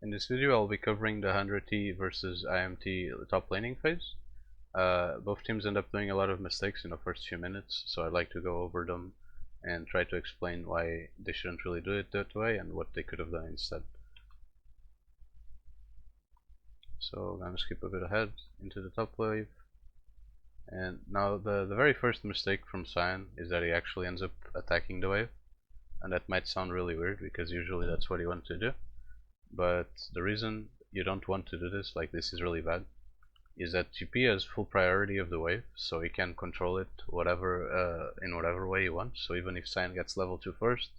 In this video I'll be covering the 100T versus IMT top laning phase. Both teams end up doing a lot of mistakes in the first few minutes, so I'd like to go over them and try to explain why they shouldn't really do it that way and what they could have done instead. So I'm gonna skip a bit ahead into the top wave. And now the very first mistake from Cyan is that he actually ends up attacking the wave. And that might sound really weird because usually that's what he wants to do. But the reason you don't want to do this, like this is really bad, is that GP has full priority of the wave, so he can control it in whatever way he wants. So even if Cyan gets level 2 first,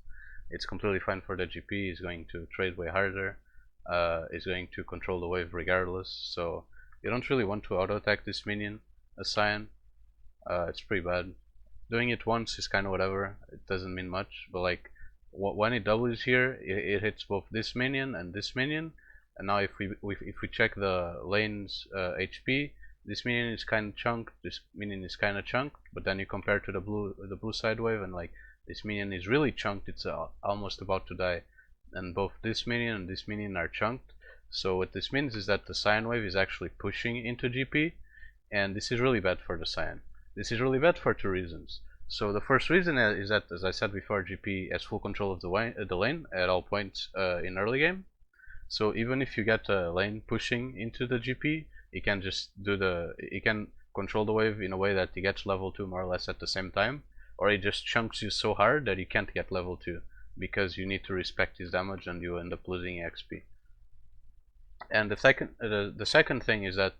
it's completely fine for the GP. He's going to trade way harder, he's going to control the wave regardless, so you don't really want to auto attack this minion as Cyan. It's pretty bad. Doing it once is kind of whatever, it doesn't mean much, but like when it W's here, it hits both this minion and this minion. And now if we check the lane's HP, this minion is kind of chunked, this minion is kind of chunked, but then you compare to the blue side wave, and like this minion is really chunked. It's almost about to die, and both this minion and this minion are chunked. So what this means is that the Cyan wave is actually pushing into GP, and this is really bad for the Cyan. This is really bad for two reasons. So the first reason is that, as I said before, GP has full control of the lane at all points in early game. So even if you get a lane pushing into the GP, he can just he can control the wave in a way that he gets level 2 more or less at the same time, or he just chunks you so hard that you can't get level 2 because you need to respect his damage and you end up losing XP. And the second thing is that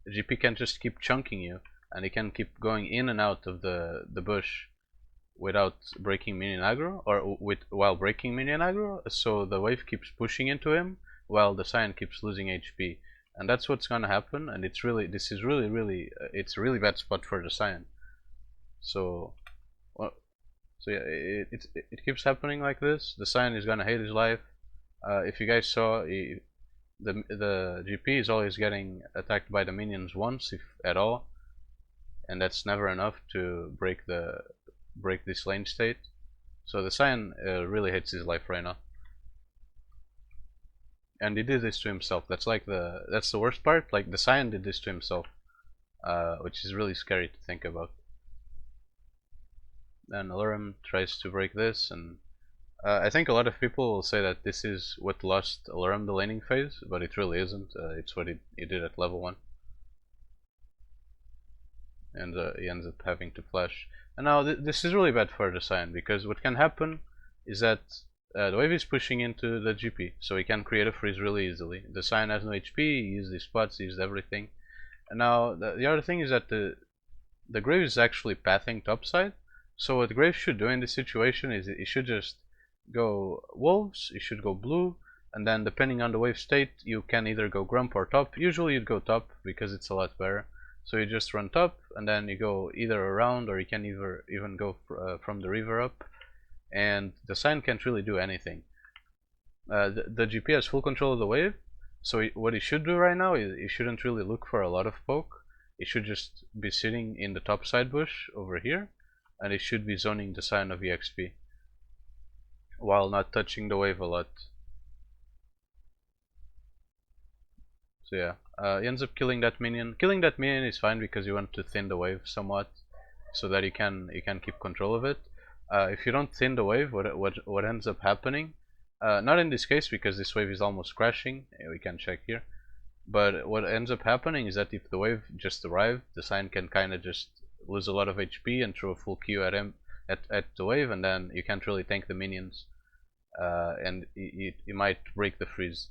the GP can just keep chunking you, and he can keep going in and out of the bush without breaking minion aggro, or while breaking minion aggro, so the wave keeps pushing into him while the Cyan keeps losing HP, and that's what's gonna happen. And it's really it's a really bad spot for the Cyan. So yeah, it keeps happening like this. The Cyan is gonna hate his life. If you guys saw, the GP is always getting attacked by the minions once, if at all, and that's never enough to break this lane state. So the Cyan really hates his life right now, and he did this to himself. That's the worst part. Like the Cyan did this to himself, which is really scary to think about. Then Allorim tries to break this, and I think a lot of people will say that this is what lost Allorim the laning phase, but it really isn't. It's what he did at level 1. And he ends up having to flash. And now this is really bad for the Cyan, because what can happen is that the wave is pushing into the GP, so he can create a freeze really easily. The Cyan has no HP, he used his spots, he used everything. And now the other thing is that the Grave is actually pathing topside, so what Grave should do in this situation is he should just go Wolves, he should go blue, and then depending on the wave state you can either go Grump or top. Usually you'd go top because it's a lot better. So you just run top, and then you go either around, or you can even go from the river up, and the Cyan can't really do anything. The GP has full control of the wave, so what he should do right now is he shouldn't really look for a lot of poke. He should just be sitting in the top side bush over here, and he should be zoning the Cyan of EXP while not touching the wave a lot. So yeah, he ends up killing that minion. Killing that minion is fine because you want to thin the wave somewhat, so that you can keep control of it. If you don't thin the wave, what ends up happening? Not in this case because this wave is almost crashing. We can check here. But what ends up happening is that if the wave just arrived, the Cyan can kind of just lose a lot of HP and throw a full Q at him at the wave, and then you can't really tank the minions, and you might break the freeze.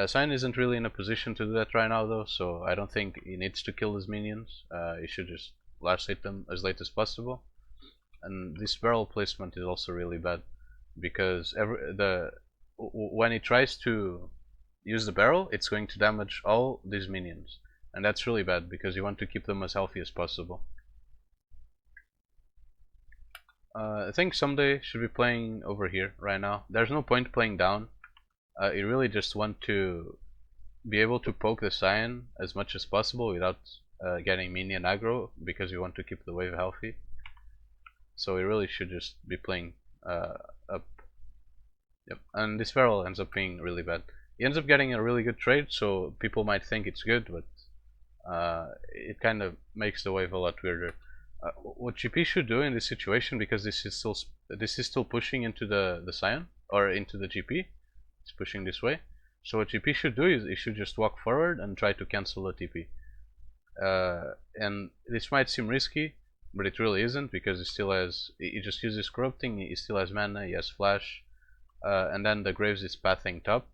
Cyan isn't really in a position to do that right now though, so I don't think he needs to kill his minions. He should just last hit them as late as possible. And this barrel placement is also really bad, because when he tries to use the barrel, it's going to damage all these minions, and that's really bad because you want to keep them as healthy as possible. I think Ssumday should be playing over here right now. There's no point playing down. You really just want to be able to poke the Cyan as much as possible without getting minion aggro, because you want to keep the wave healthy. So you really should just be playing up. Yep, and this barrel ends up being really bad. He ends up getting a really good trade, so people might think it's good, but it kind of makes the wave a lot weirder. What GP should do in this situation, because this is still pushing into the Scion or into the GP, it's pushing this way. So what GP should do is it should just walk forward and try to cancel the TP. And this might seem risky, but it really isn't, because he just uses corrupting, he still has mana, he has flash, and then the Graves is pathing top.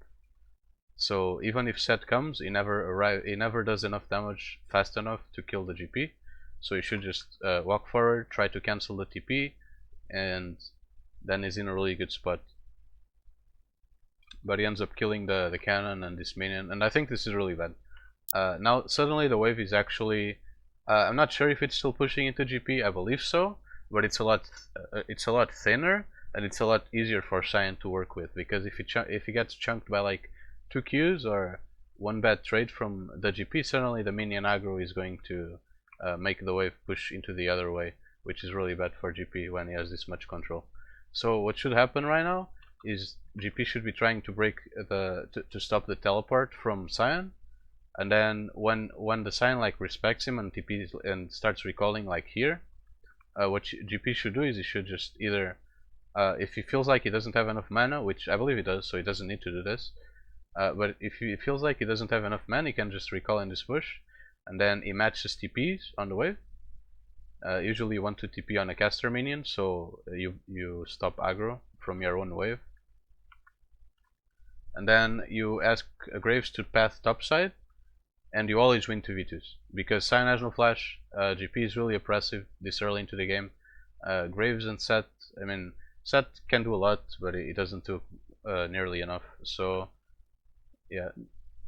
So even if set comes, he never does enough damage fast enough to kill the GP. So he should just walk forward, try to cancel the TP, and then he's in a really good spot. But he ends up killing the cannon and this minion, and I think this is really bad. Now suddenly the wave is actually, I'm not sure if it's still pushing into GP. I believe so, but it's a lot thinner, and it's a lot easier for Scion to work with, because if he gets chunked by like 2 Qs or one bad trade from the GP, suddenly the minion aggro is going to make the wave push into the other way, which is really bad for GP when he has this much control. So what should happen right now is GP should be trying to break to stop the teleport from Scion, and then when the Scion like respects him and TP and starts recalling like here, what GP should do is he should just either, if he feels like he doesn't have enough mana, which I believe he does, so he doesn't need to do this, but if he feels like he doesn't have enough mana, he can just recall in this bush, and then he matches TPs on the wave. Usually you want to TP on a caster minion, so you stop aggro from your own wave. And then you ask Graves to path topside, and you always win 2v2s, because Scion has no flash. GP is really oppressive this early into the game. Graves and Set, I mean, Set can do a lot, but he doesn't do nearly enough. So yeah,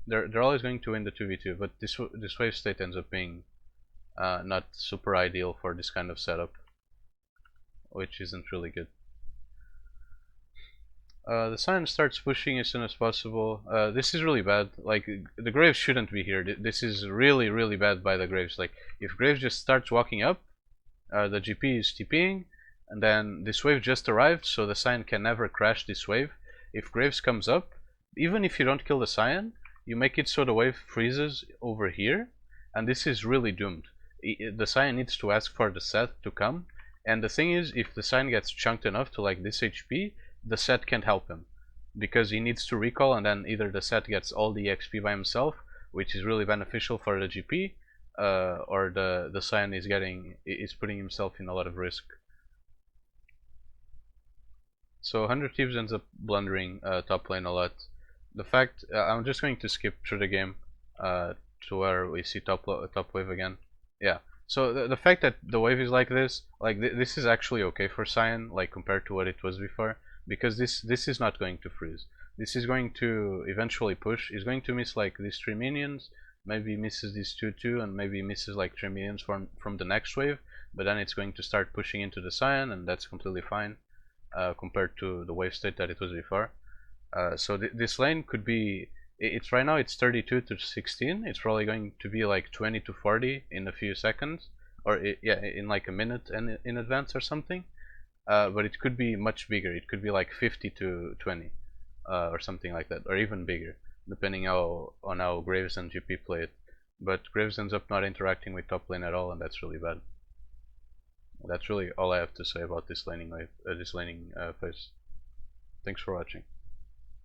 they're always going to win the 2v2, but this wave state ends up being not super ideal for this kind of setup, which isn't really good. The Scion starts pushing as soon as possible. This is really bad. Like, the Graves shouldn't be here. This is really bad by the Graves. Like, if Graves just starts walking up, the GP is TPing, and then this wave just arrived, so the Scion can never crash this wave. If Graves comes up, even if you don't kill the Scion, you make it so the wave freezes over here, and this is really doomed. The Scion needs to ask for the set to come, and the thing is, if the Scion gets chunked enough to like this HP, the set can't help him, because he needs to recall, and then either the set gets all the XP by himself, which is really beneficial for the GP, or the Scion is putting himself in a lot of risk. So 100 Thieves ends up blundering top lane a lot. The fact, I'm just going to skip through the game to where we see top wave again. Yeah. So the fact that the wave is like this, this is actually okay for Scion, like compared to what it was before, because this is not going to freeze. This is going to eventually push. He's going to miss like these 3 minions, maybe misses these 2 too, and maybe misses like 3 minions from the next wave, but then it's going to start pushing into the Scion, and that's completely fine compared to the wave state that it was before. So this lane could be, it's right now it's 32 to 16. It's probably going to be like 20 to 40 in a few seconds, or yeah, in like a minute and in advance or something. But it could be much bigger. It could be like 50 to 20 or something like that, or even bigger, depending on how Graves and GP play it. But Graves ends up not interacting with top lane at all, and that's really bad. That's really all I have to say about this laning phase. Thanks for watching.